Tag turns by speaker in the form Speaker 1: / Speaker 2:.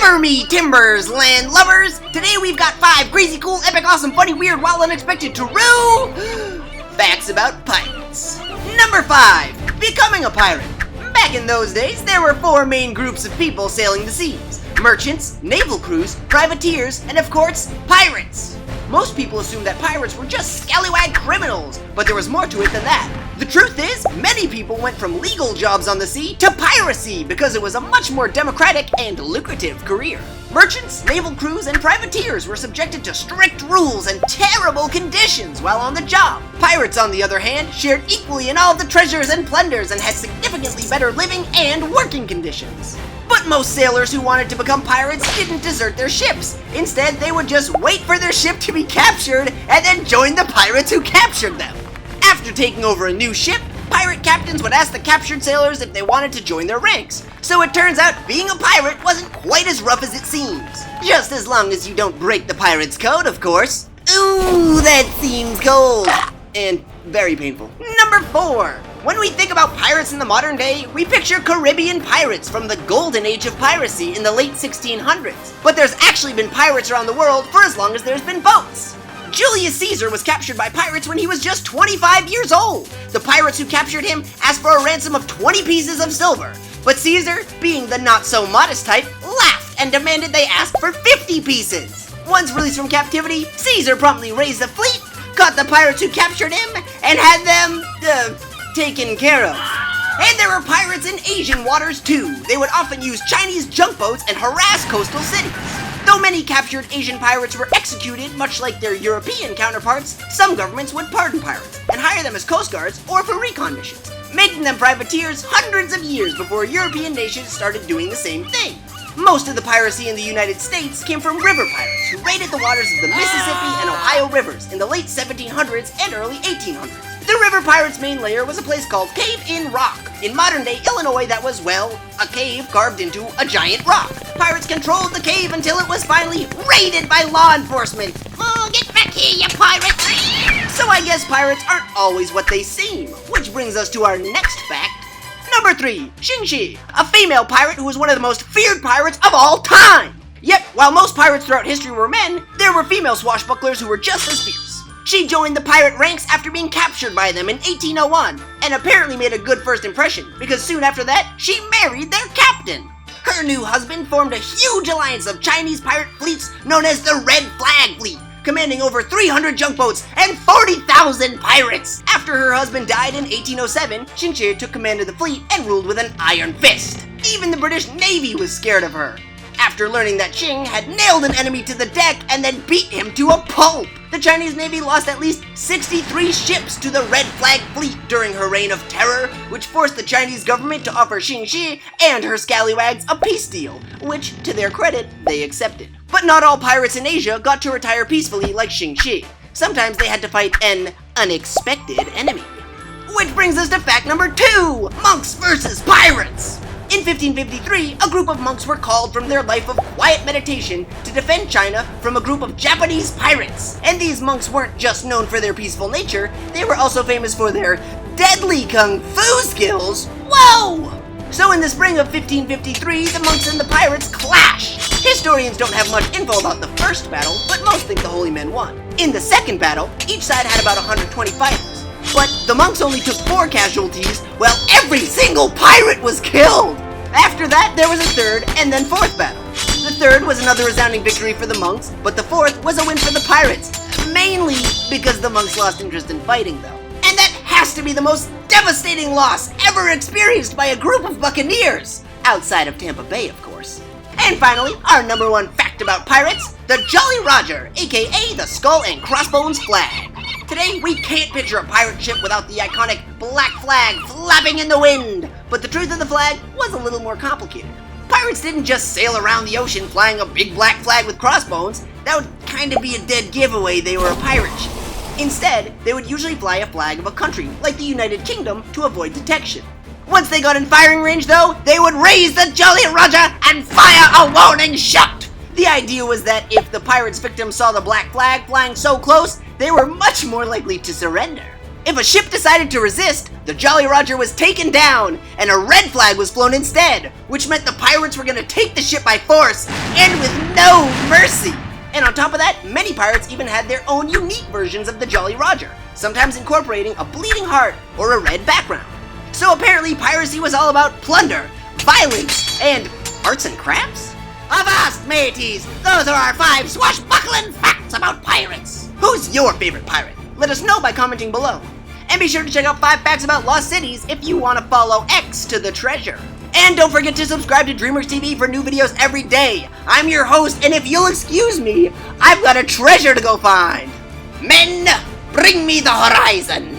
Speaker 1: Shiver me timbers, land lovers! Today we've got 5 crazy, cool, epic, awesome, funny, weird, wild, unexpected, true facts about pirates. Number 5. Becoming a pirate. Back in those days, there were 4 main groups of people sailing the seas. Merchants, naval crews, privateers, and of course, pirates. Most people assumed that pirates were just scallywag criminals, but there was more to it than that. The truth is, many people went from legal jobs on the sea to piracy because it was a much more democratic and lucrative career. Merchants, naval crews, and privateers were subjected to strict rules and terrible conditions while on the job. Pirates, on the other hand, shared equally in all of the treasures and plunders and had significantly better living and working conditions. But most sailors who wanted to become pirates didn't desert their ships. Instead, they would just wait for their ship to be captured and then join the pirates who captured them. After taking over a new ship, pirate captains would ask the captured sailors if they wanted to join their ranks. So it turns out being a pirate wasn't quite as rough as it seems. Just as long as you don't break the pirate's code, of course. Ooh, that seems cold. And very painful. Number 4. When we think about pirates in the modern day, we picture Caribbean pirates from the golden age of piracy in the late 1600s. But there's actually been pirates around the world for as long as there's been boats. Julius Caesar was captured by pirates when he was just 25 years old. The pirates who captured him asked for a ransom of 20 pieces of silver. But Caesar, being the not-so-modest type, laughed and demanded they ask for 50 pieces. Once released from captivity, Caesar promptly raised a fleet, caught the pirates who captured him, and had them, taken care of. And there were pirates in Asian waters too. They would often use Chinese junk boats and harass coastal cities. Though many captured Asian pirates were executed, much like their European counterparts, some governments would pardon pirates and hire them as coast guards or for recon missions, making them privateers hundreds of years before European nations started doing the same thing. Most of the piracy in the United States came from river pirates who raided the waters of the Mississippi and Ohio rivers in the late 1700s and early 1800s. The river pirates' main lair was a place called Cave in Rock. In modern-day Illinois, that was, well, a cave carved into a giant rock. Pirates controlled the cave until it was finally raided by law enforcement. Oh, get back here, you pirates! So I guess pirates aren't always what they seem, which brings us to our next fact. Number 3, Xing Shi, a female pirate who was one of the most feared pirates of all time. Yet, while most pirates throughout history were men, there were female swashbucklers who were just as fierce. She joined the pirate ranks after being captured by them in 1801, and apparently made a good first impression, because soon after that, she married their captain. Her new husband formed a huge alliance of Chinese pirate fleets known as the Red Flag Fleet, commanding over 300 junk boats and 40,000 pirates. After her husband died in 1807, Xing Shi took command of the fleet and ruled with an iron fist. Even the British Navy was scared of her. After learning that Xing had nailed an enemy to the deck and then beat him to a pulp, the Chinese Navy lost at least 63 ships to the Red Flag Fleet during her reign of terror, which forced the Chinese government to offer Xing Shi and her scallywags a peace deal, which, to their credit, they accepted. But not all pirates in Asia got to retire peacefully like Xing Shi. Sometimes they had to fight an unexpected enemy. Which brings us to fact number 2, monks versus pirates. In 1553, a group of monks were called from their life of quiet meditation to defend China from a group of Japanese pirates. And these monks weren't just known for their peaceful nature, they were also famous for their deadly kung fu skills. Whoa! So in the spring of 1553, the monks and the pirates clashed. Historians don't have much info about the first battle, but most think the holy men won. In the second battle, each side had about 120 fighters. But the monks only took 4 casualties, while every single pirate was killed! After that, there was a third and then fourth battle. The third was another resounding victory for the monks, but the fourth was a win for the pirates, mainly because the monks lost interest in fighting, though. And that has to be the most devastating loss ever experienced by a group of buccaneers! Outside of Tampa Bay, of course. And finally, our number 1 fact about pirates, the Jolly Roger, aka the Skull and Crossbones flag. Today, we can't picture a pirate ship without the iconic black flag flapping in the wind, but the truth of the flag was a little more complicated. Pirates didn't just sail around the ocean flying a big black flag with crossbones. That would kind of be a dead giveaway they were a pirate ship. Instead, they would usually fly a flag of a country, like the United Kingdom, to avoid detection. Once they got in firing range though, they would raise the Jolly Roger and fire a warning shot! The idea was that if the pirate's victims saw the black flag flying so close, they were much more likely to surrender. If a ship decided to resist, the Jolly Roger was taken down, and a red flag was flown instead, which meant the pirates were going to take the ship by force, and with no mercy. And on top of that, many pirates even had their own unique versions of the Jolly Roger, sometimes incorporating a bleeding heart or a red background. So apparently piracy was all about plunder, violence, and arts and crafts? Avast, mateys! Those are our 5 swashbuckling facts about pirates! Who's your favorite pirate? Let us know by commenting below. And be sure to check out 5 facts about lost cities if you want to follow X to the treasure. And don't forget to subscribe to DreamWorks TV for new videos every day. I'm your host, and if you'll excuse me, I've got a treasure to go find. Men, bring me the horizon!